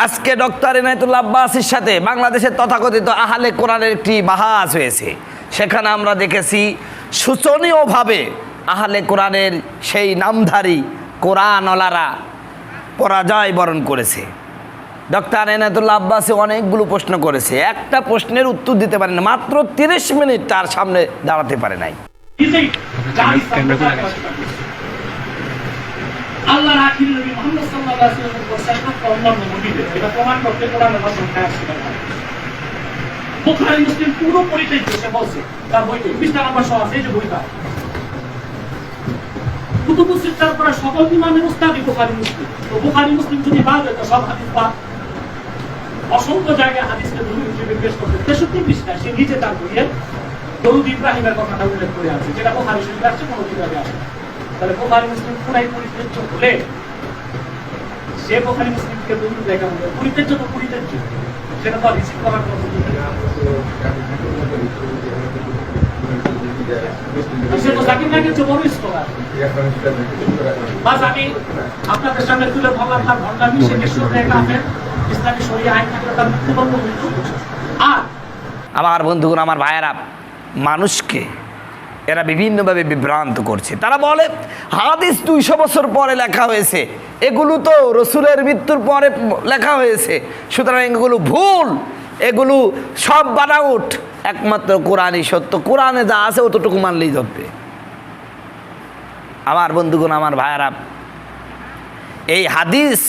আজকে ডক্টর ইনায়েতুল্লাহ আব্বাসীর সাথে বাংলাদেশের তথাকথিত আহলে কোরআনের একটি বাহাস হয়েছে। সেখানে আমরা দেখেছি শোচনীয়ভাবে আহলে কোরআনের সেই নামধারী কোরআনওয়ালারা পরাজয় বরণ করেছে। ডক্টর ইনায়েতুল্লাহ আব্বাসী অনেকগুলো প্রশ্ন করেছে, একটা প্রশ্নের উত্তর দিতে পারে না, মাত্র 30 মিনিট তার সামনে দাঁড়াতে পারে নাই। আল্লাহর আখির নবী মুহাম্মদ সাল্লাল্লাহু আলাইহি ওয়াসাল্লাম বলেছেন অন্যান্য নবীদের এটা প্রমাণ করতে কোরআনের ভাষায় আছে। বুখারী মুসলিম পুরো পরিচয় দিয়েছে বলছে তার বইতে 20 নম্বর সহ আছে যে বইটা কুতুবুস সিত্তার পরে সকল ইমামের উস্তাদি বুখারী মুসলিম। তো বুখারী মুসলিম যদি বাদ হয় তো সব হাদিস বাদ। অসংখ্য জায়গায় হাদিসকে দলিল হিসেবে পেশ করতে 63 পৃষ্ঠা সে নিজে তার বইয়ে দরুদ ইব্রাহিমের কথাটা উল্লেখ করে আছে, যেটা বুখারী শরীফে আছে কোনো কিতাবে আছে। তাহলে বুখারী মুসলিম পুরাই পরিত্যাজ্য হলে সে বুখারী মুসলিমকে দলিল দেখা হবে পরিত্যাজ্য তো পরিত্যাজ্য, সেটা তো রিসিভ করার কথা না। সে তো জাকির নাকি বড় স্কলার। বাস আমি আপনাদের সামনে তুলে ধরলাম তার ভণ্ডামি, সে কিশোরে কাফের ইসলামী শরিয়া আইন থাকলে তার মৃত্যুদণ্ড মৃত্যু। আর আমার বন্ধুগণ, আমার ভাইয়েরা, মানুষকে এরা বিভিন্নভাবে বিভ্রান্ত করছে। তারা বলে হাদিস 200 বছর পরে লেখা হয়েছে, এগুলো তো রসুলের মৃত্যুর পরে লেখা হয়েছে, সুতরাং এগুলো ভুল, এগুলো সব বানাউট, একমাত্র কোরআনই সত্য, কোরআনে যা আছে অতটুকু মানলেই ধরবে। আমার বন্ধুগণ, আমার ভাইয়েরা, এই হাদিস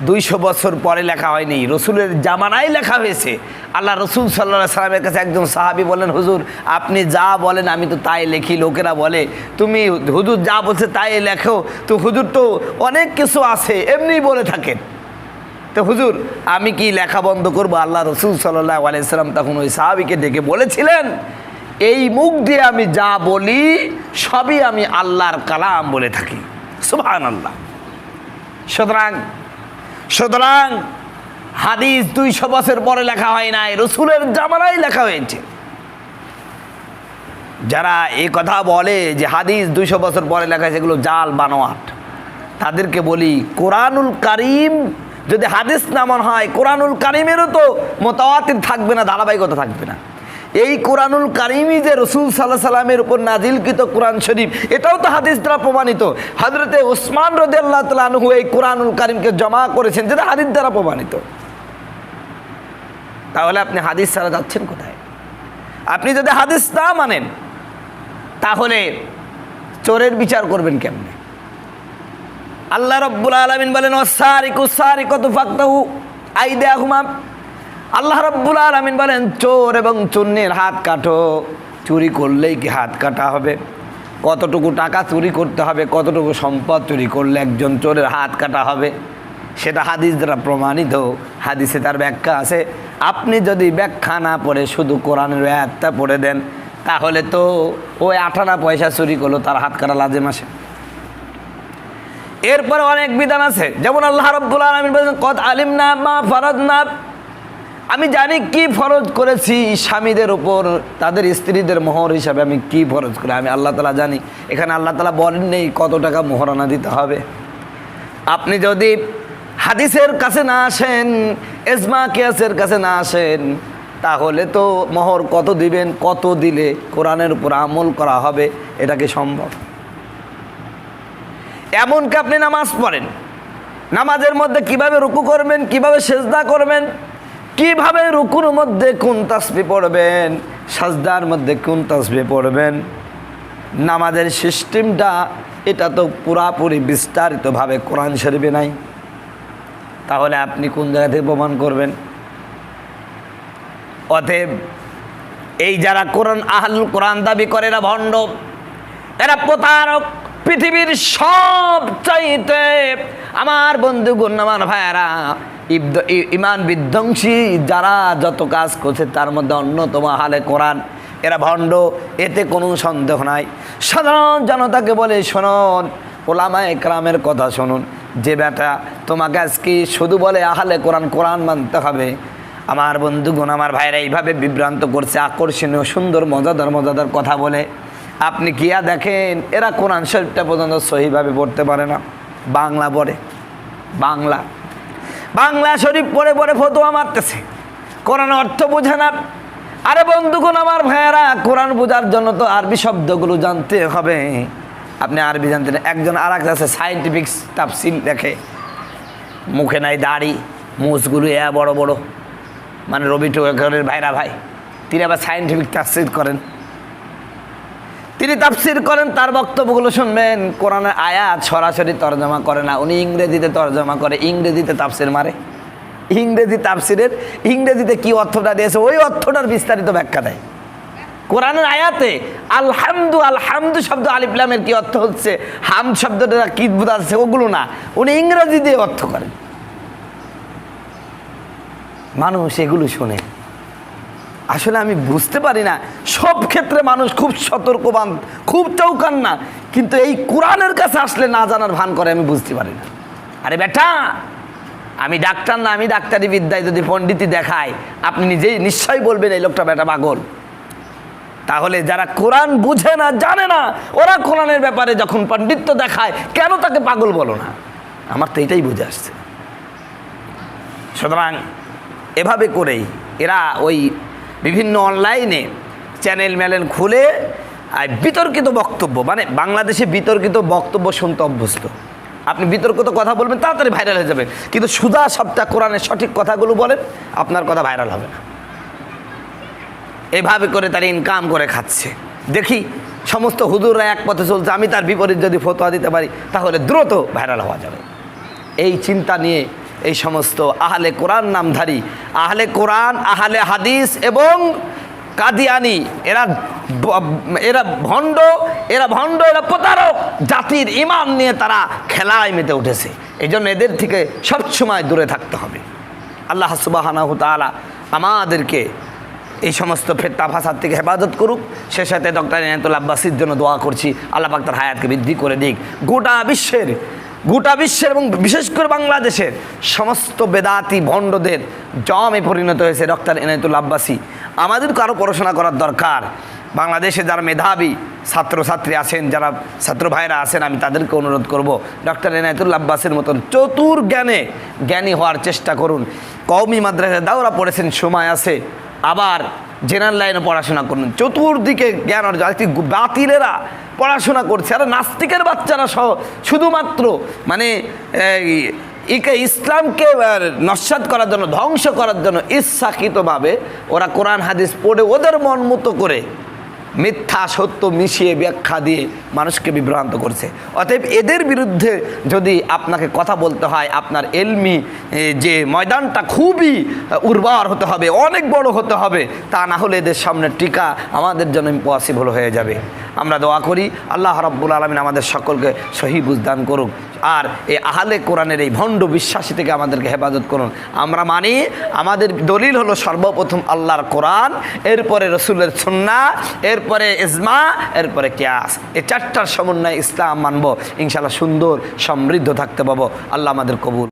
200 বছর পরে লেখা হয়নি, রসুলের জামানায় লেখা হয়েছে। আল্লাহ রসুল সাল্লাল্লাহু আলাইহি সাল্লামের কাছে একজন সাহাবী বলেন, হুজুর আপনি যা বলেন আমি তো তাই লিখি। লোকেরা বলে তুমি হুজুর যা বলছে তাই লেখো, তো হুজুর তো অনেক কিছু আছে এমনিই বলে থাকেন, তো হুজুর আমি কি লেখা বন্ধ করবো? আল্লাহ রসুল সাল্লাল্লাহু আলাইহি সাল্লাম তখন ওই সাহাবীকে ডেকে বলেছিলেন, এই মুখ দিয়ে আমি যা বলি সবই আমি আল্লাহর কালাম বলে থাকি। সুবহানাল্লাহ। সুতরাং হাদিস 200 বছর পরে লেখা হয় নাই, রসুলের জামানায় লেখা হয়েছে। যারা এই কথা বলে যে হাদিস 200 বছর পরে লেখা হয়েছে, এগুলো জাল বানোয়াট। তাদেরকে বলি কোরআনুল কারীম যদি হাদিস না মনে হয়, কোরআনুল কারীমেরও তো মুতাওয়াতির থাকবে না, ধারাবাহিকতা থাকবে না। এই কোরআনুল কারীমই যে রসুল সাল্লাল্লাহু আলাইহি সাল্লামের উপর নাজিলকৃত কোরআন শরীফ, এটাও তো হাদিস দ্বারা প্রমাণিত। হযরতে ওসমান রাদিয়াল্লাহু তাআলা আনহু এই কোরআনুল কারীমকে জমা করেছেন, যেটা হাদিস দ্বারা প্রমাণিত। তাহলে আপনি হাদিস ছাড়া যাচ্ছেন কোথায়? আপনি যদি হাদিস না মানেন তাহলে চোরের বিচার করবেন কেমনে? আল্লাহ রাব্বুল আলামিন বলেন ওয়াসারিকু সারিকাতু ফাকতাহু আইদিয়াহুমা। আল্লাহ রাব্বুল আলামিন বলেন চোর এবং চুন্নির হাত কাটো। চুরি করলেই কি হাত কাটা হবে? কতটুকু টাকা চুরি করতে হবে, কতটুকু সম্পদ চুরি করলে একজন চোরের হাত কাটা হবে, সেটা হাদিস দ্বারা প্রমাণিত। হাদিসে তার ব্যাখ্যা আছে। আপনি যদি ব্যাখ্যা না পড়ে শুধু কোরআনের আয়াতটা পড়ে দেন, তাহলে তো ওই 58 পয়সা চুরি করলো তার হাত কাটা লাজেম আসে। এরপরে অনেক বিধান আছে, যেমন আল্লাহ রাব্বুল আলামিন বলেন কদ আলিমনা মা ফারাদনা, আমি জানি কি ফরজ করেছি স্বামীদের উপর, তাদের স্ত্রীদের মোহর হিসাবে আমি কি ফরজ করে আমি আল্লাহ তাআলা জানি। এখানে আল্লাহ তাআলা বলেন নেই কত টাকা মোহরানা দিতে হবে। আপনি যদি হাদিসের কাছে না আসেন, ইজমা কিয়াসের কাছে না আসেন, তাহলে তো মোহর কত দিবেন, কত দিলে কোরআনের উপর আমল করা হবে, এটা কি সম্ভব? এমনকি আপনি নামাজ পড়েন, নামাজের মধ্যে কিভাবে রুকু করবেন, কিভাবে সেজদা করবেন, কিভাবে রুকুর মধ্যে কোন তাসবিহ পড়বেন, সাজদার মধ্যে কোন তাসবিহ পড়বেন, নামাজের সিস্টেমটা এটা তো পুরাপুরি বিস্তারিতভাবে কোরআন শরীফে নাই। তাহলে আপনি কোন জায়গা থেকে প্রমাণ করবেন? অতএব এই যারা কোরআন আহলুল কোরআন দাবি করে এরা ভণ্ড, এরা প্রতারক। পৃথিবীর সব চাইতে আমার বন্ধুগণ, আমার ভাইয়ারা, ইমান বিধ্বংসী যারা যত কাজ করছে তার মধ্যে অন্যতম আহলে কোরআন। এরা ভণ্ড, এতে কোনো সন্দেহ নাই। সাধারণ জনতাকে বলে শুনুন, ওলামা একরামের কথা শুনুন, যে বেটা তোমাকে আজকে শুধু বলে আহলে কোরআন, কোরআন মানতে হবে। আমার বন্ধুগণ, আমার ভাইরা এইভাবে বিভ্রান্ত করছে, আকর্ষণীয় সুন্দর মজাদার কথা বলে। আপনি গিয়া দেখেন এরা কোরআন শরীফটা পর্যন্ত সহিভাবে পড়তে পারে না, বাংলা পড়ে, বাংলা। বাংলা শরীফ পড়ে পড়ে ফতোয়া মারতেছে, কোরআন অর্থ বোঝে না। আরে বন্ধুগণ, আমার ভাইয়েরা, কোরআন বোঝার জন্য তো আরবি শব্দগুলো জানতে হবে। আপনি আরবি জানতেন, একজন আর এক আছে সায়েন্টিফিক তাফসীর দেখে, মুখে নাই দাড়ি, মুছগুলো বড় বড়, মানে রবি টুকারের ভাইরা ভাই, তিনি আবার সায়েন্টিফিক তাফসীর করেন। তিনি তাফসীর করেন, তার বক্তব্যগুলো শুনবেন। কোরআনের আয়াত সরাসরি তর্জমা করে না, উনি ইংরেজিতে তর্জমা করে, ইংরেজিতে তাফসীর মারে। ইংরেজি তাফসীরের ইংরেজিতে কি অর্থটা দিয়েছে ওই অর্থটার বিস্তারিত ব্যাখ্যা দেয়। কোরআনের আয়াতে আলহামদু শব্দ আলিফ লামের কি অর্থ হচ্ছে, হামদ শব্দটা কি বোঝাচ্ছে ওগুলো না, উনি ইংরেজি দিয়ে অর্থ করেন। মানুষ এগুলো শোনে। আসলে আমি বুঝতে পারি না, সব ক্ষেত্রে মানুষ খুব সতর্কবান, খুব চৌকান না, কিন্তু এই কোরআনের কাছে আসলে না জানার ভান করে, আমি বুঝতে পারি না। আরে বেটা, আমি ডাক্তার না, আমি ডাক্তারি বিদ্যায় যদি পণ্ডিতি দেখাই, আপনি নিজেই নিশ্চয়ই বলবেন এই লোকটা বেটা পাগল। তাহলে যারা কোরআন বুঝে না, জানে না, ওরা কোরআনের ব্যাপারে যখন পণ্ডিত্য দেখায়, কেন তাকে পাগল বলো না? আমার তো এটাই বুঝে আসছে। সুতরাং এভাবে করেই এরা ওই বিভিন্ন অনলাইনে চ্যানেল ম্যানেল খুলে বিতর্কিত বক্তব্য, মানে বাংলাদেশে বিতর্কিত বক্তব্য শুনতে অভ্যস্ত। আপনি বিতর্কিত কথা বলবেন, তাড়াতাড়ি ভাইরাল হয়ে যাবে, কিন্তু সুদা সপ্তাহ কোরআনের সঠিক কথাগুলো বলেন, আপনার কথা ভাইরাল হবে না। এভাবে করে তারা ইনকাম করে খাচ্ছে। দেখি সমস্ত হুজুররা এক পথে চলছে, আমি তার বিপরীত যদি ফতোয়া দিতে পারি তাহলে দ্রুত ভাইরাল হওয়া যাবে। এই চিন্তা নিয়ে এই সমস্ত আহলে কোরআন নামধারী, আহলে কোরআন, আহলে হাদিস এবং কাদিয়ানি, এরা ভণ্ড, এরা প্রতারক জাতির ইমান নিয়ে তারা খেলায় মেতে উঠেছে। এই জন্য এদের থেকে সবসময় দূরে থাকতে হবে। আল্লাহ সুবহানাহু তাআলা আমাদেরকে এই সমস্ত ফেতনা ফাসাদ থেকে হেফাজত করুক। সে সাথে ডক্টর ইনায়েতুল আব্বাসীর জন্য দোয়া করছি, আল্লাহ পাক তার হায়াতকে বৃদ্ধি করে দিক। গোটা বিশ্বের এবং বিশেষ করে বাংলাদেশের সমস্ত বেদাতি ভণ্ডদের জমে পরিণত হয়েছে ডক্টর ইনায়েতুল আব্বাসী। আমাদের কারো পড়াশোনা করার দরকার। বাংলাদেশে যারা মেধাবী ছাত্রছাত্রী আছেন, যারা ছাত্র ভাইরা আছেন, আমি তাদেরকে অনুরোধ করব, ডক্টর ইনায়েতুল আব্বাসীর মতন চতুর জ্ঞানী হওয়ার চেষ্টা করুন। কওমি মাদ্রাসায় দাওরা পড়েছেন, সময় আছে, আবার জেনারেল লাইনে পড়াশোনা করুন। চতুর্দিকে জ্ঞান অর্জন। আজকে বাতিলেরা পড়াশোনা করছে, আর নাস্তিকের বাচ্চারা সহ শুধুমাত্র মানে ইসলামকে নস্যাৎ করার জন্য, ধ্বংস করার জন্য ইচ্ছাকৃতভাবে ওরা কোরআন হাদিস পড়ে ওদের মন মতো করে মিথ্যা সত্য মিশিয়ে ব্যাখ্যা দিয়ে মানুষকে বিভ্রান্ত করছে। অতএব এদের বিরুদ্ধে যদি আপনাকে কথা বলতে হয়, আপনার এলমি যে ময়দানটা খুবই উর্বর হতে হবে, অনেক বড় হতে হবে, তা না হলে এদের সামনে টিকা আমাদের জন্য ইম্পসিবল হয়ে যাবে। আমরা দোয়া করি আল্লাহ রাব্বুল আলামিন আমাদের সকলকে সহি বুঝদান করুক, আর এই আহলে কোরআনের এই ভণ্ড বিশ্বাসী থেকে আমাদেরকে হেফাজত করুন। আমরা মানি, আমাদের দলিল হলো সর্বপ্রথম আল্লাহর কোরআন, এরপরে রসুলের সুন্নাহ, এরপরে ইজমা, এরপরে কিয়াস। এই চারটার সমন্বয়ে ইসলাম মানব, ইনশাআল্লাহ সুন্দর সমৃদ্ধ থাকতে পাবো। আল্লাহ আমাদের কবুল।